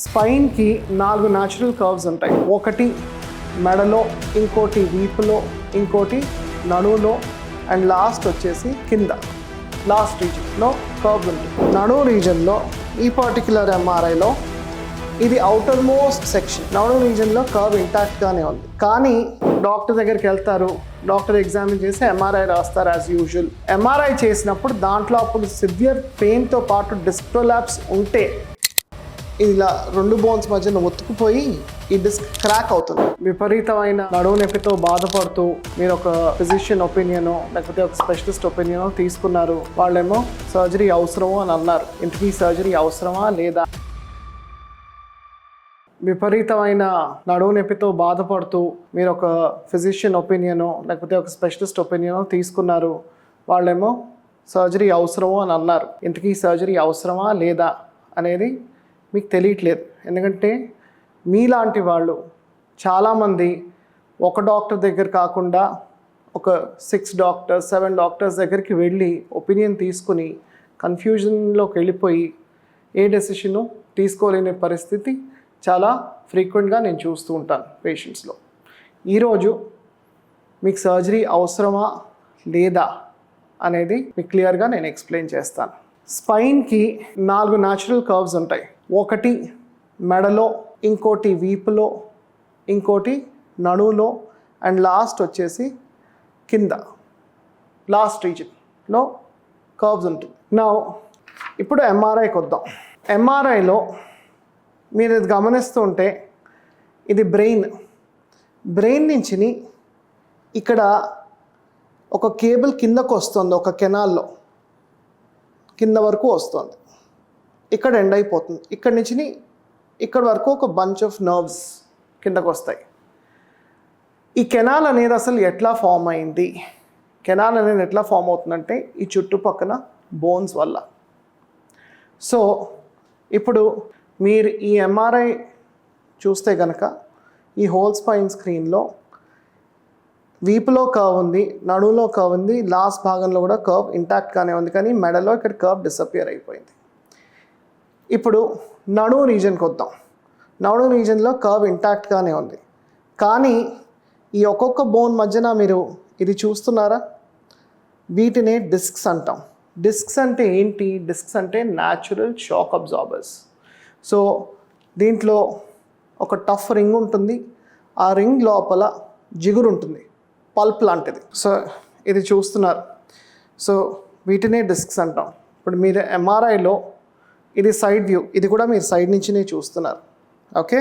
స్పైన్కి 4 natural curves ఉంటాయి. ఒకటి మెడలో, ఇంకోటి వీపులో, ఇంకోటి నడువులో, అండ్ లాస్ట్ వచ్చేసి కింద లాస్ట్ రీజన్లో కర్వ్ ఉంటుంది. నడువు రీజన్లో ఈ పర్టిక్యులర్ ఎంఆర్ఐలో ఇది అవుటర్ మోస్ట్ సెక్షన్. నడువు రీజన్లో కర్వ్ ఇంటాక్ట్గానే ఉంది. కానీ డాక్టర్ దగ్గరికి వెళ్తారు, డాక్టర్ ఎగ్జామిన్ చేసి ఎంఆర్ఐ రాస్తారు యాజ్ యూజువల్. ఎంఆర్ఐ చేసినప్పుడు దాంట్లో అప్పుడు సివియర్ పెయిన్తో పాటు డిస్క్ ప్రొలాప్స్ ఉంటే ఇలా 2 బోన్స్ మధ్యన ఒత్తుకుపోయి ఈ డిస్క్ క్రాక్ అవుతుంది. విపరీతమైన నడువు నొప్పితో బాధపడుతూ మీరు ఒక ఫిజిషియన్ ఒపీనియనో లేకపోతే ఒక స్పెషలిస్ట్ ఒపీనియనో తీసుకున్నారు. వాళ్ళేమో సర్జరీ అవసరమో అని అన్నారు. ఇంతకీ సర్జరీ అవసరమా లేదా? విపరీతమైన నడువు నొప్పితో బాధపడుతూ మీరు ఒక ఫిజిషియన్ ఒపీనియనో లేకపోతే ఒక స్పెషలిస్ట్ ఒపీనియనో తీసుకున్నారు. వాళ్ళేమో సర్జరీ అవసరమో అని అన్నారు. ఇంతకీ సర్జరీ అవసరమా లేదా అనేది మీకు తెలియట్లేదు. ఎందుకంటే మీలాంటి వాళ్ళు చాలామంది ఒక డాక్టర్ దగ్గర కాకుండా ఒక 6 డాక్టర్స్ 7 డాక్టర్స్ దగ్గరికి వెళ్ళి ఒపీనియన్ తీసుకుని కన్ఫ్యూజన్లోకి వెళ్ళిపోయి ఏ డెసిషను తీసుకోలేని పరిస్థితి చాలా ఫ్రీక్వెంట్గా నేను చూస్తూ ఉంటాను పేషెంట్స్లో. ఈరోజు మీకు సర్జరీ అవసరమా లేదా అనేది మీకు క్లియర్గా నేను ఎక్స్ప్లెయిన్ చేస్తాను. స్పైన్కి 4 న్యాచురల్ కర్వ్స్ ఉంటాయి. ఒకటి మెడలో, ఇంకోటి వీపులో, ఇంకోటి నడువులో, అండ్ లాస్ట్ వచ్చేసి కింద లాస్ట్ రీజన్లో కర్వ్స్ ఉంటుంది. నా ఇప్పుడు ఎంఆర్ఐకి వద్దాం. ఎంఆర్ఐలో మీరు ఇది గమనిస్తూ ఉంటే ఇది బ్రెయిన్ నుంచి ఇక్కడ ఒక కేబుల్ కిందకు వస్తుంది, ఒక కెనాల్లో కింద వరకు వస్తుంది, ఇక్కడ ఎండ్ అయిపోతుంది. ఇక్కడ నుంచి ఇక్కడ వరకు ఒక బంచ్ ఆఫ్ నర్వ్స్ కిందకు వస్తాయి. ఈ కెనాల్ అనేది అసలు ఎట్లా ఫామ్ అయింది? కెనాల్ అనేది ఎట్లా ఫామ్ అవుతుందంటే ఈ చుట్టుపక్కల బోన్స్ వల్ల. సో ఇప్పుడు మీరు ఈ ఎంఆర్ఐ చూస్తే కనుక ఈ హోల్ స్పైన్ స్క్రీన్లో వీపులో కర్వ్ ఉంది, నడువులో కర్వ్ ఉంది, లాస్ట్ భాగంలో కూడా కర్వ్ ఇంటాక్ట్గానే ఉంది. కానీ మెడలో ఇక్కడ కర్వ్ డిసపియర్ అయిపోయింది. ఇప్పుడు నడువు రీజన్కి వద్దాం. నడువు రీజన్లో కర్వ్ ఇంటాక్ట్గానే ఉంది. కానీ ఈ ఒక్కొక్క బోన్ మధ్యన మీరు ఇది చూస్తున్నారా? వీటినే డిస్క్స్ అంటాం. డిస్క్స్ అంటే ఏంటి? డిస్క్స్ అంటే న్యాచురల్ షాక్ అబ్జార్బర్స్. సో దీంట్లో ఒక టఫ్ రింగ్ ఉంటుంది, ఆ రింగ్ లోపల జిగురు ఉంటుంది, పల్ప్ లాంటిది. సో ఇది చూస్తున్నారు. సో వీటినే డిస్క్స్ అంటాం. ఇప్పుడు మీరు ఎంఆర్ఐలో ఇది సైడ్ వ్యూ, ఇది కూడా మీరు సైడ్ నుంచినే చూస్తున్నారు. ఓకే,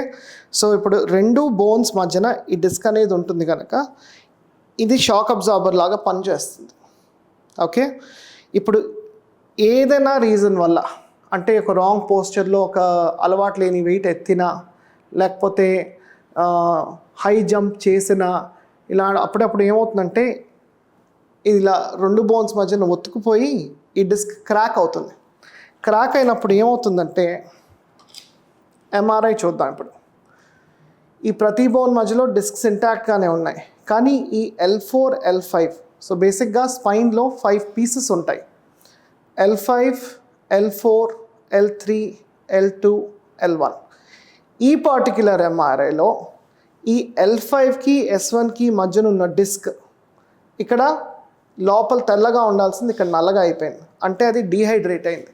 సో ఇప్పుడు 2 బోన్స్ మధ్యన ఈ డిస్క్ అనేది ఉంటుంది కనుక ఇది షాక్ అబ్జార్బర్ లాగా పనిచేస్తుంది. ఓకే, ఇప్పుడు ఏదైనా రీజన్ వల్ల, అంటే ఒక రాంగ్ పోస్చర్లో ఒక అలవాటు లేని వెయిట్ ఎత్తినా, లేకపోతే హై జంప్ చేసినా, ఇలా అప్పుడప్పుడు ఏమవుతుందంటే ఇలా 2 బోన్స్ మధ్యన ఒత్తుకుపోయి ఈ డిస్క్ క్రాక్ అవుతుంది. క్రాక్ అయినప్పుడు ఏమవుతుందంటే ఎంఆర్ఐ చూద్దాం. ఇప్పుడు ఈ ప్రతి బోన్ మధ్యలో డిస్క్స్ ఇంటాక్ట్గానే ఉన్నాయి. కానీ ఈ L4, L5, సో బేసిక్గా స్పైన్లో 5 పీసెస్ ఉంటాయి. L5, L4, L3, L2, L1. ఈ పర్టిక్యులర్ ఎంఆర్ఐలో ఈ L5కి S1కి మధ్యన ఉన్న డిస్క్ ఇక్కడ లోపల తెల్లగా ఉండాల్సింది ఇక్కడ నల్లగా అయిపోయింది. అంటే అది డీహైడ్రేట్ అయింది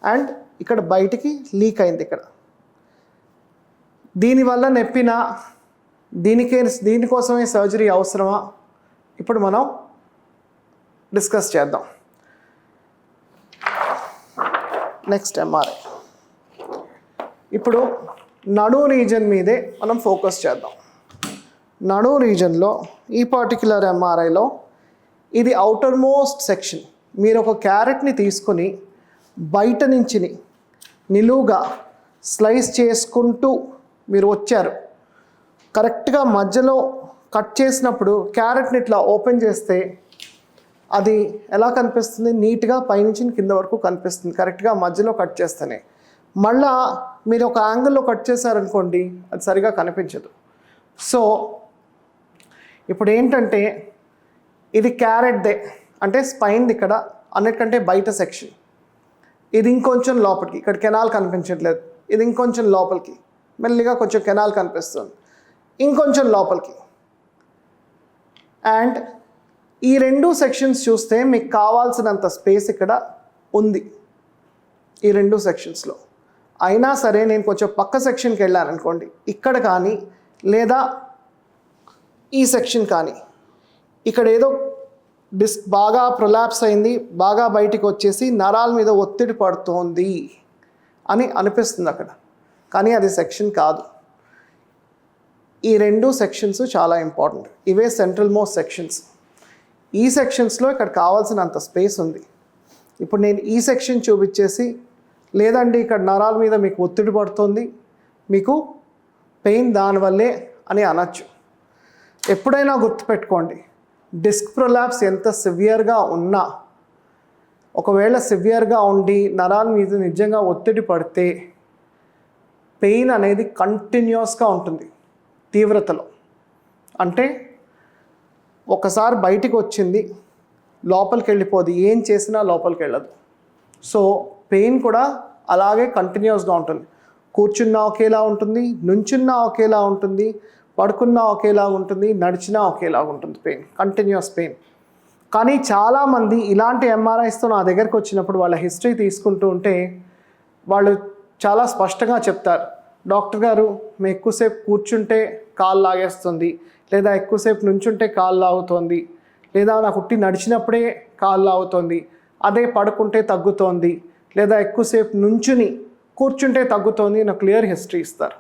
అండ్ ఇక్కడ బయటికి లీక్ అయింది. ఇక్కడ దీనివల్ల నొప్పిన దీనికోసమే సర్జరీ అవసరమా? ఇప్పుడు మనం డిస్కస్ చేద్దాం. Next MRI. ఇప్పుడు నడువు రీజన్ మీదే మనం ఫోకస్ చేద్దాం. నడువు రీజన్లో ఈ పర్టిక్యులర్ ఎంఆర్ఐలో ఇది అవుటర్ మోస్ట్ సెక్షన్. మీరు ఒక క్యారెట్ని తీసుకొని బయట నుంచి నిలువుగా స్లైస్ చేసుకుంటూ మీరు వచ్చారు. కరెక్ట్గా మధ్యలో కట్ చేసినప్పుడు క్యారెట్ని ఇట్లా ఓపెన్ చేస్తే అది ఎలా కనిపిస్తుంది? నీట్గా పైనుంచి కింద వరకు కనిపిస్తుంది, కరెక్ట్గా మధ్యలో కట్ చేస్తేనే. మళ్ళా మీరు ఒక యాంగిల్లో కట్ చేశారనుకోండి, అది సరిగా కనిపించదు. సో ఇప్పుడు ఏంటంటే ఇది క్యారెట్దే, అంటే స్పైన్ది ఇక్కడ అన్నిటికంటే బయట సెక్షన్. ఇది ఇంకొంచెం లోపలికి, ఇక్కడ కెనాల్ కనిపించట్లేదు, ఇది ఇంకొంచెం లోపలికి, మెల్లిగా కొంచెం కెనాల్ కనిపిస్తుంది, ఇంకొంచెం లోపలికి. అండ్ ఈ 2 సెక్షన్స్ చూస్తే మీకు కావాల్సినంత స్పేస్ ఇక్కడ ఉంది ఈ 2 సెక్షన్స్లో. అయినా సరే నేను కొంచెం పక్క సెక్షన్కి వెళ్ళాను అనుకోండి, ఇక్కడ కానీ లేదా ఈ సెక్షన్ కానీ, ఇక్కడ ఏదో డిస్క్ బాగా ప్రొలాప్స్ అయింది, బాగా బయటికి వచ్చేసి నరాల మీద ఒత్తిడి పడుతోంది అని అనిపిస్తుంది అక్కడ, కానీ అది సెక్షన్ కాదు. ఈ 2 సెక్షన్స్ చాలా ఇంపార్టెంట్. ఇవే సెంట్రల్ మోస్ట్ సెక్షన్స్. ఈ సెక్షన్స్లో ఇక్కడ కావాల్సినంత స్పేస్ ఉంది. ఇప్పుడు నేను ఈ సెక్షన్ చూపించేసి, లేదండి ఇక్కడ నరాల మీద మీకు ఒత్తిడి పడుతుంది, మీకు పెయిన్ దానివల్లే అని అనొచ్చు. ఎప్పుడైనా గుర్తుపెట్టుకోండి, డిస్క్ ప్రొలాప్స్ ఎంత సివియర్గా ఉన్నా, ఒకవేళ సివియర్గా ఉండి నరాల మీద నిజంగా ఒత్తిడి పడితే పెయిన్ అనేది కంటిన్యూస్గా ఉంటుంది తీవ్రతలో. అంటే ఒకసారి బయటికి వచ్చింది లోపలికి వెళ్ళిపోదు, ఏం చేసినా లోపలికి వెళ్ళదు. సో పెయిన్ కూడా అలాగే కంటిన్యూస్గా ఉంటుంది. కూర్చున్నా ఒకేలా ఉంటుంది, నుంచున్నా ఒకేలా ఉంటుంది, పడుకున్నా ఒకేలా ఉంటుంది, నడిచినా ఒకేలా ఉంటుంది పెయిన్, కంటిన్యూస్ పెయిన్. కానీ చాలామంది ఇలాంటి ఎంఆర్ఐస్తో నా దగ్గరికి వచ్చినప్పుడు వాళ్ళ హిస్టరీ తీసుకుంటూ ఉంటే వాళ్ళు చాలా స్పష్టంగా చెప్తారు, డాక్టర్ గారు మేము ఎక్కువసేపు కూర్చుంటే కాలు లాగేస్తుంది, లేదా ఎక్కువసేపు నుంచుంటే కాలు లాగుతోంది, లేదా నాకు ఉట్టి నడిచినప్పుడే కాలు లాగుతోంది, అదే పడుకుంటే తగ్గుతోంది, లేదా ఎక్కువసేపు నుంచుని కూర్చుంటే తగ్గుతోంది, నాకు క్లియర్ హిస్టరీ ఇస్తారు.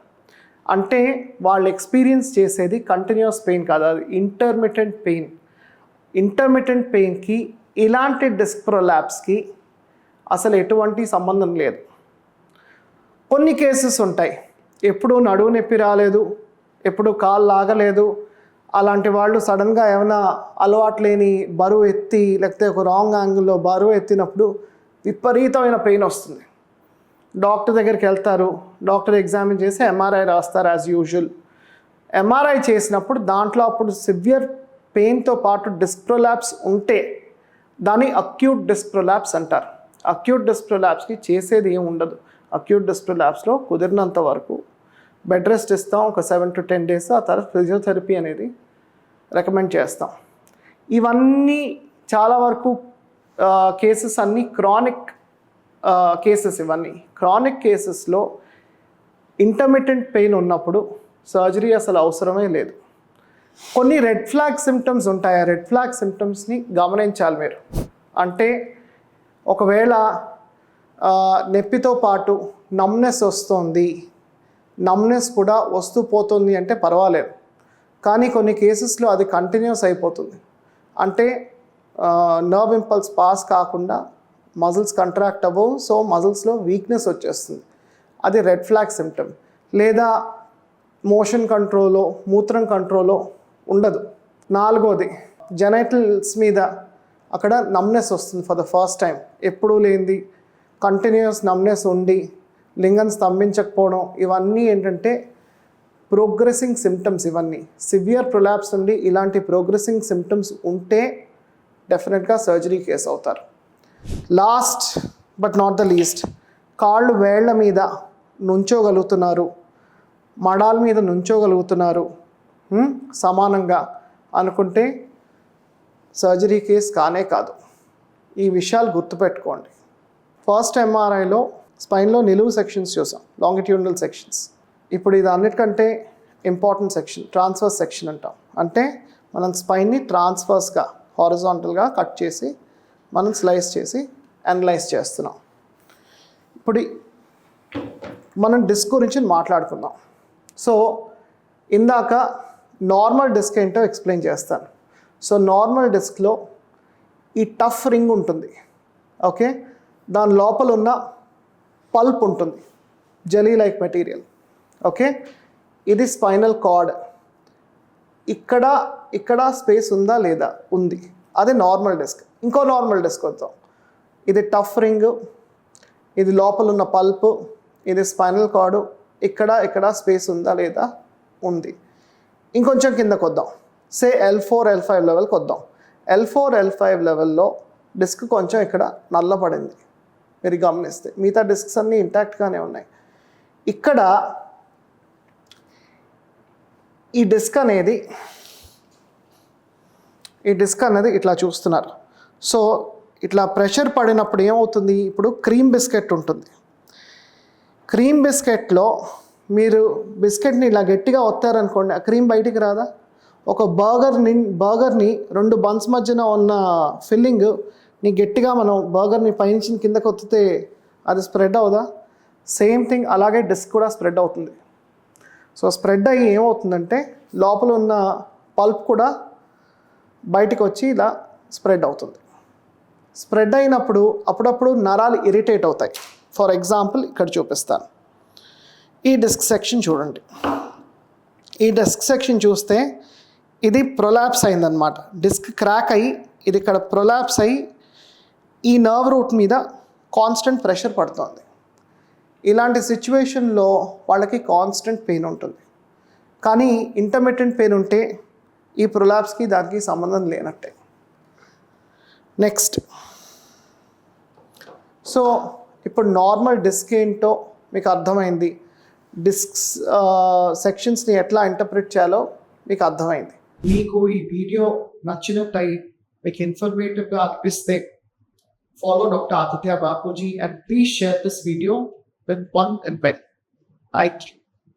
అంటే వాళ్ళు ఎక్స్పీరియన్స్ చేసేది కంటిన్యూస్ పెయిన్ కాదు, అది ఇంటర్మిటెంట్ పెయిన్. ఇంటర్మిటెంట్ పెయిన్కి ఇలాంటి డిస్క్ ప్రొలాప్స్కి అసలు ఎటువంటి సంబంధం లేదు. కొన్ని కేసెస్ ఉంటాయి, ఎప్పుడూ నడువు నొప్పి రాలేదు, ఎప్పుడు కాలు లాగలేదు, అలాంటి వాళ్ళు సడన్గా ఏమైనా అలవాటు లేని బరువు ఎత్తి లేకపోతే ఒక రాంగ్ యాంగిల్లో బరువు ఎత్తినప్పుడు విపరీతమైన పెయిన్ వస్తుంది. డాక్టర్ దగ్గరికి వెళ్తారు, డాక్టర్ ఎగ్జామిన్ చేసి ఎంఆర్ఐ రాస్తారు యాజ్ యూజువల్. ఎంఆర్ఐ చేసినప్పుడు దాంట్లో అప్పుడు సివియర్ పెయిన్తో పాటు డిస్క్ ప్రొలాప్స్ ఉంటే దాన్ని అక్యూట్ డిస్క్ ప్రొలాప్స్ అంటారు. అక్యూట్ డిస్క్ ప్రొలాప్స్కి చేసేది ఏమి ఉండదు. అక్యూట్ డిస్క్ ప్రొలాప్స్లో కుదిరినంత వరకు బెడ్ రెస్ట్ ఇస్తాం, ఒక 7 to 10 days. ఆ తర్వాత ఫిజియోథెరపీ అనేది రికమెండ్ చేస్తాం. ఇవన్నీ చాలా వరకు కేసెస్ అన్నీ క్రానిక్ కేసెస్. ఇవన్నీ క్రానిక్ కేసెస్లో ఇంటర్మిటెంట్ పెయిన్ ఉన్నప్పుడు సర్జరీ అసలు అవసరమే లేదు. కొన్ని రెడ్ ఫ్లాగ్ సిమ్టమ్స్ ఉంటాయి, ఆ రెడ్ ఫ్లాగ్ సిమ్టమ్స్ని గమనించాలి మీరు. అంటే ఒకవేళ నొప్పితో పాటు నమ్నెస్ వస్తుంది, నమ్నెస్ కూడా వస్తూ పోతుంది అంటే పర్వాలేదు. కానీ కొన్ని కేసెస్లో అది కంటిన్యూస్ అయిపోతుంది. అంటే నర్వ్ ఇంపల్స్ పాస్ కాకుండా మజిల్స్ కంట్రాక్ట్ అవ్వవు, సో మజిల్స్లో వీక్నెస్ వచ్చేస్తుంది, అది రెడ్ ఫ్లాగ్ సిమ్టమ్. లేదా మోషన్ కంట్రోలో, మూత్రం కంట్రోలో ఉండదు. 4వది జెనైటల్స్ మీద అక్కడ నమ్నెస్ వస్తుంది ఫర్ ద ఫస్ట్ టైం, ఎప్పుడూ లేనిది కంటిన్యూస్ నమ్నెస్ ఉండి లింగం స్తంభించకపోవడం. ఇవన్నీ ఏంటంటే ప్రోగ్రెసింగ్ సిమ్టమ్స్. ఇవన్నీ సివియర్ ప్రొలాప్స్ నుండి ఇలాంటి ప్రోగ్రెసింగ్ సిమ్టమ్స్ ఉంటే డెఫినెట్గా సర్జరీ కేసు అవుతారు. Last but not the least, కాళ్ళు వేళ్ల మీద నుంచోగలుగుతున్నారు, మడాల మీద నుంచోగలుగుతున్నారు సమానంగా అనుకుంటే సర్జరీ కేసు కానే కాదు. ఈ విషయాలు గుర్తుపెట్టుకోండి. ఫస్ట్ ఎంఆర్ఐలో స్పైన్లో నిలువు సెక్షన్స్ చూసాం, లాంగిట్యూడినల్ సెక్షన్స్. ఇప్పుడు ఇది అన్నిటికంటే ఇంపార్టెంట్ సెక్షన్, ట్రాన్స్వర్స్ సెక్షన్ అంటాం. అంటే మనం స్పైన్ని ట్రాన్స్వర్స్గా హారిజాంటల్గా కట్ చేసి మనం స్లైస్ చేసి అనలైజ్ చేస్తున్నాం. ఇప్పుడు మనం డిస్క్ గురించి మాట్లాడుకుందాం. సో ఇందాక నార్మల్ డిస్క్ ఏంటో ఎక్స్ప్లెయిన్ చేస్తాను. సో నార్మల్ డిస్క్లో ఈ టఫ్ రింగ్ ఉంటుంది, ఓకే, దాని లోపల ఉన్న పల్ప్ ఉంటుంది, జెలీ లైక్ మెటీరియల్, ఓకే. ఇది స్పైనల్ కార్డ్. ఇక్కడ స్పేస్ ఉందా లేదా? ఉంది, అది నార్మల్ డిస్క్. ఇంకో నార్మల్ డిస్క్ వద్దాం. ఇది టఫ్ రింగ్, ఇది లోపల ఉన్న పల్ప్, ఇది స్పైనల్ కార్డు. ఇక్కడ స్పేస్ ఉందా లేదా? ఉంది. ఇంకొంచెం కిందకు వద్దాం, సే L4 L5 లెవెల్కి వద్దాం. L4 L5 లెవెల్లో డిస్క్ కొంచెం ఇక్కడ నల్లపడింది, మీరు గమనిస్తే. మిగతా డిస్క్స్ అన్నీ ఇంటాక్ట్గానే ఉన్నాయి. ఇక్కడ ఈ డిస్క్ అనేది ఇట్లా చూస్తున్నారు. సో ఇట్లా ప్రెషర్ పడినప్పుడు ఏమవుతుంది, ఇప్పుడు క్రీమ్ బిస్కెట్ ఉంటుంది. క్రీమ్ బిస్కెట్లో మీరు బిస్కెట్ని ఇలా గట్టిగా ఒత్తారనుకోండి, ఆ క్రీమ్ బయటికి రాదా? ఒక బర్గర్ని 2 బన్స్ మధ్యన ఉన్న ఫిల్లింగ్ని గట్టిగా మనం బర్గర్ని పైనుంచి కిందకు ఒత్తితే అది స్ప్రెడ్ అవుదా? సేమ్ థింగ్ అలాగే డిస్క్ కూడా స్ప్రెడ్ అవుతుంది. సో స్ప్రెడ్ అయ్యి ఏమవుతుందంటే లోపల ఉన్న పల్ప్ కూడా బయటికి వచ్చి ఇలా స్ప్రెడ్ అవుతుంది. స్ప్రెడ్ అయినప్పుడు అప్పుడప్పుడు నరాలు ఇరిటేట్ అవుతాయి. ఫర్ ఎగ్జాంపుల్ ఇక్కడ చూపిస్తాను. ఈ డిస్క్ సెక్షన్ చూడండి. ఈ డిస్క్ సెక్షన్ చూస్తే ఇది ప్రొలాప్స్ అయిందనమాట. డిస్క్ క్రాక్ అయ్యి ఇది ఇక్కడ ప్రొలాప్స్ అయ్యి ఈ నర్వ్ రూట్ మీద కాన్స్టెంట్ ప్రెషర్ పడుతుంది. ఇలాంటి సిచ్యువేషన్లో వాళ్ళకి కాన్స్టెంట్ పెయిన్ ఉంటుంది. కానీ ఇంటర్మిటెంట్ పెయిన్ ఉంటే ఈ ప్రొలాప్స్కి దానికి సంబంధం లేనట్టే. నెక్స్ట్, సో ఇప్పుడు నార్మల్ డిస్క్ ఏంటో మీకు అర్థమైంది. డిస్క్స్ సెక్షన్స్ని ఎట్లా ఇంటర్ప్రిట్ చేయాలో మీకు అర్థమైంది. మీకు ఈ వీడియో నచ్చినట్టయి మీకు ఇన్ఫర్మేటివ్గా అనిపిస్తే follow Dr. Aditya Bapuji and please share this video with one and well. Thank you.